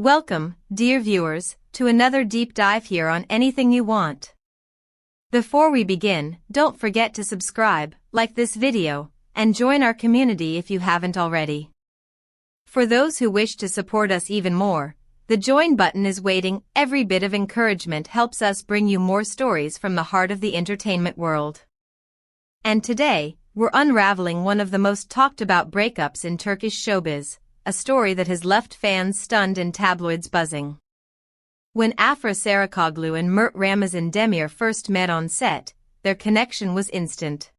Welcome, dear viewers, to another deep dive here on Anything You Want. Before we begin, don't forget to subscribe, like this video, and join our community if you haven't already. For those who wish to support us even more, the join button is waiting. Every bit of encouragement helps us bring you more stories from the heart of the entertainment world. And today, we're unraveling one of the most talked about breakups in Turkish showbiz, a story that has left fans stunned and tabloids buzzing. When Afra Saraçoğlu and Mert Ramazan Demir first met on set, their connection was instant.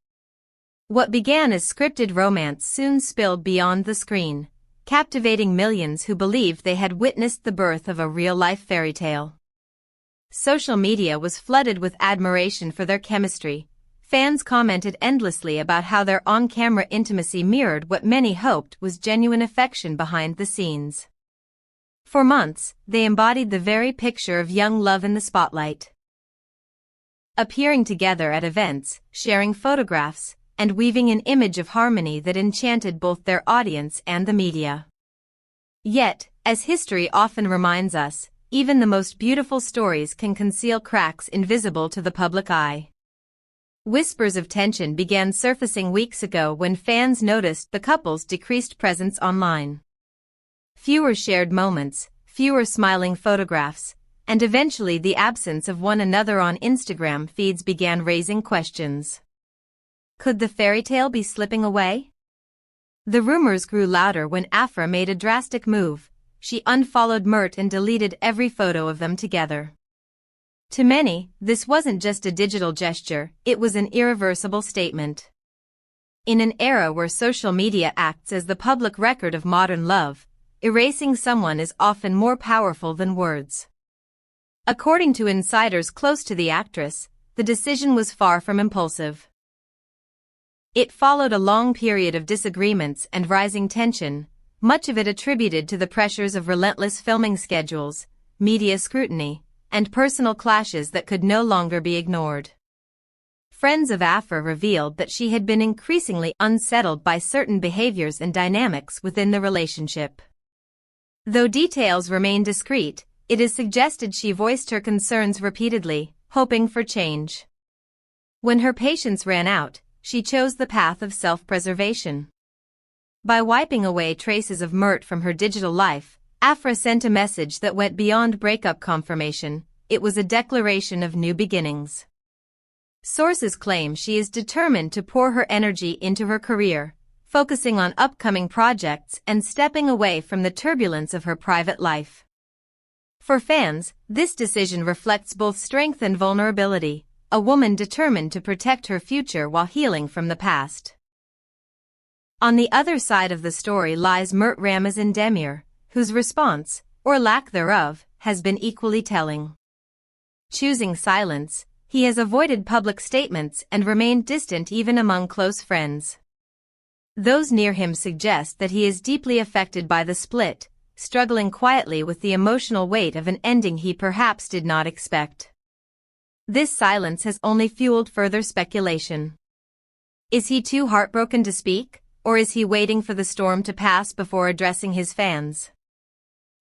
What began as scripted romance soon spilled beyond the screen, captivating millions who believed they had witnessed the birth of a real-life fairy tale. Social media was flooded with admiration for their chemistry. Fans commented endlessly about how their on-camera intimacy mirrored what many hoped was genuine affection behind the scenes. For months, they embodied the very picture of young love in the spotlight. Appearing together at events, sharing photographs, and weaving an image of harmony that enchanted both their audience and the media. Yet, as history often reminds us, even the most beautiful stories can conceal cracks invisible to the public eye. Whispers of tension began surfacing weeks ago when fans noticed the couple's decreased presence online. Fewer shared moments, fewer smiling photographs, and eventually the absence of one another on Instagram feeds began raising questions. Could the fairy tale be slipping away? The rumors grew louder when Afra made a drastic move. She unfollowed Mert and deleted every photo of them together. To many, this wasn't just a digital gesture, it was an irreversible statement. In an era where social media acts as the public record of modern love, erasing someone is often more powerful than words. According to insiders close to the actress, the decision was far from impulsive. It followed a long period of disagreements and rising tension, much of it attributed to the pressures of relentless filming schedules, media scrutiny, and personal clashes that could no longer be ignored. Friends of Afra revealed that she had been increasingly unsettled by certain behaviors and dynamics within the relationship. Though details remain discreet, it is suggested she voiced her concerns repeatedly, hoping for change. When her patience ran out, she chose the path of self-preservation. By wiping away traces of Mert from her digital life, Afra sent a message that went beyond breakup confirmation. It was a declaration of new beginnings. Sources claim she is determined to pour her energy into her career, focusing on upcoming projects and stepping away from the turbulence of her private life. For fans, this decision reflects both strength and vulnerability, a woman determined to protect her future while healing from the past. On the other side of the story lies Mert Ramazan Demir, whose response, or lack thereof, has been equally telling. Choosing silence, he has avoided public statements and remained distant even among close friends. Those near him suggest that he is deeply affected by the split, struggling quietly with the emotional weight of an ending he perhaps did not expect. This silence has only fueled further speculation. Is he too heartbroken to speak, or is he waiting for the storm to pass before addressing his fans?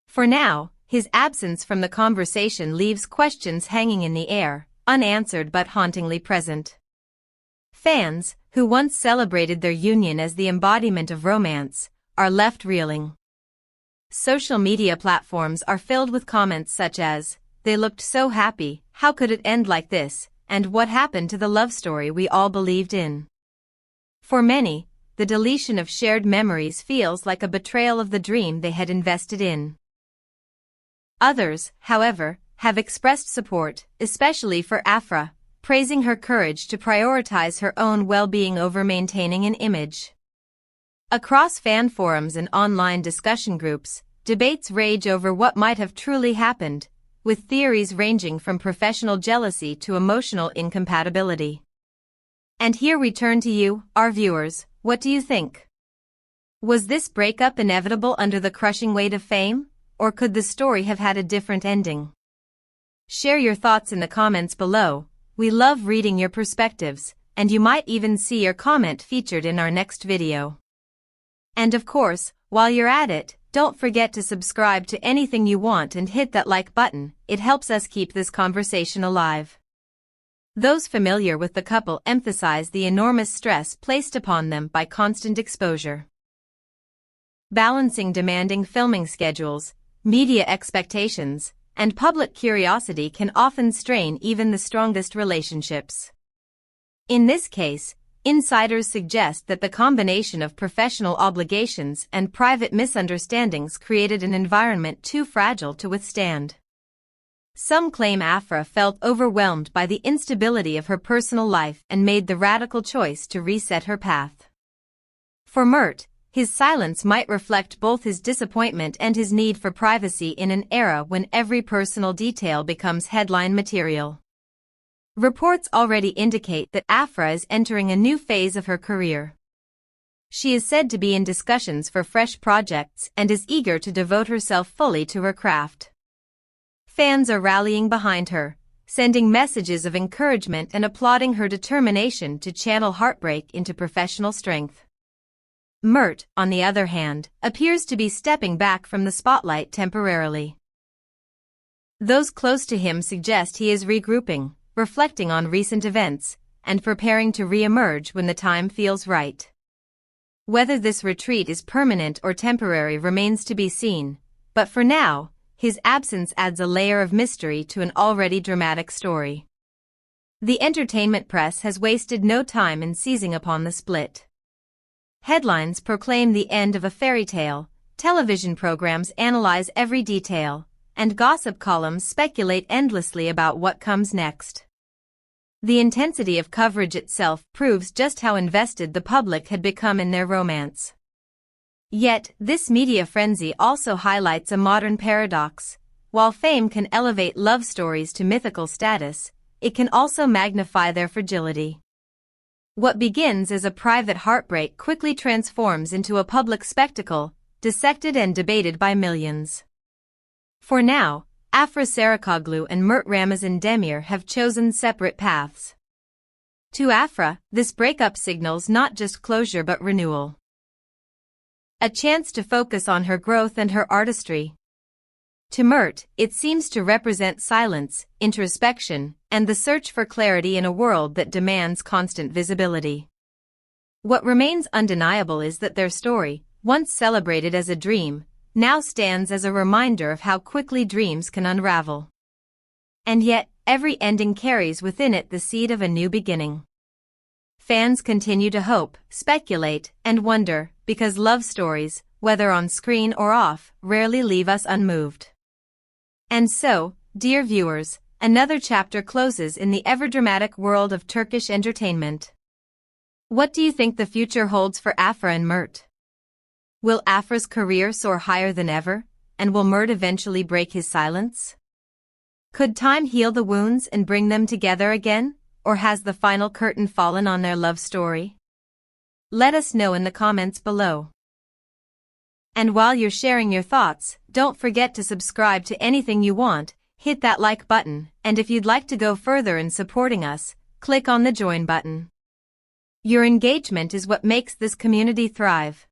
For now, his absence from the conversation leaves questions hanging in the air, unanswered but hauntingly present. Fans, who once celebrated their union as the embodiment of romance, are left reeling. Social media platforms are filled with comments such as, "They looked so happy, how could it end like this?" and "What happened to the love story we all believed in?" For many, the deletion of shared memories feels like a betrayal of the dream they had invested in. Others, however, have expressed support, especially for Afra, praising her courage to prioritize her own well-being over maintaining an image. Across fan forums and online discussion groups, debates rage over what might have truly happened, with theories ranging from professional jealousy to emotional incompatibility. And here we turn to you, our viewers. What do you think? Was this breakup inevitable under the crushing weight of fame, or could the story have had a different ending? Share your thoughts in the comments below. We love reading your perspectives, and you might even see your comment featured in our next video. And of course, while you're at it, don't forget to subscribe to Anything You Want and hit that like button. It helps us keep this conversation alive. Those familiar with the couple emphasize the enormous stress placed upon them by constant exposure. Balancing demanding filming schedules, media expectations, and public curiosity can often strain even the strongest relationships. In this case, insiders suggest that the combination of professional obligations and private misunderstandings created an environment too fragile to withstand. Some claim Afra felt overwhelmed by the instability of her personal life and made the radical choice to reset her path. For Mert, his silence might reflect both his disappointment and his need for privacy in an era when every personal detail becomes headline material. Reports already indicate that Afra is entering a new phase of her career. She is said to be in discussions for fresh projects and is eager to devote herself fully to her craft. Fans are rallying behind her, sending messages of encouragement and applauding her determination to channel heartbreak into professional strength. Mert, on the other hand, appears to be stepping back from the spotlight temporarily. Those close to him suggest he is regrouping, reflecting on recent events, and preparing to re-emerge when the time feels right. Whether this retreat is permanent or temporary remains to be seen, but for now, his absence adds a layer of mystery to an already dramatic story. The entertainment press has wasted no time in seizing upon the split. Headlines proclaim the end of a fairy tale, television programs analyze every detail, and gossip columns speculate endlessly about what comes next. The intensity of coverage itself proves just how invested the public had become in their romance. Yet, this media frenzy also highlights a modern paradox. While fame can elevate love stories to mythical status, it can also magnify their fragility. What begins as a private heartbreak quickly transforms into a public spectacle, dissected and debated by millions. For now, Afra Saraçoğlu and Mert Ramazan Demir have chosen separate paths. To Afra, this breakup signals not just closure but renewal. A chance to focus on her growth and her artistry. To Mert, it seems to represent silence, introspection, and the search for clarity in a world that demands constant visibility. What remains undeniable is that their story, once celebrated as a dream, now stands as a reminder of how quickly dreams can unravel. And yet, every ending carries within it the seed of a new beginning. Fans continue to hope, speculate, and wonder, because love stories, whether on screen or off, rarely leave us unmoved. And so, dear viewers, another chapter closes in the ever-dramatic world of Turkish entertainment. What do you think the future holds for Afra and Mert? Will Afra's career soar higher than ever, and will Mert eventually break his silence? Could time heal the wounds and bring them together again, or has the final curtain fallen on their love story? Let us know in the comments below. And while you're sharing your thoughts, don't forget to subscribe to Anything You Want, hit that like button, and if you'd like to go further in supporting us, click on the join button. Your engagement is what makes this community thrive.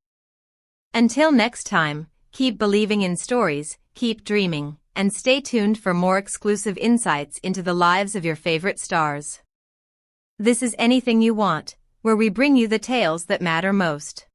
Until next time, keep believing in stories, keep dreaming, and stay tuned for more exclusive insights into the lives of your favorite stars. This is Anything You Want, where we bring you the tales that matter most.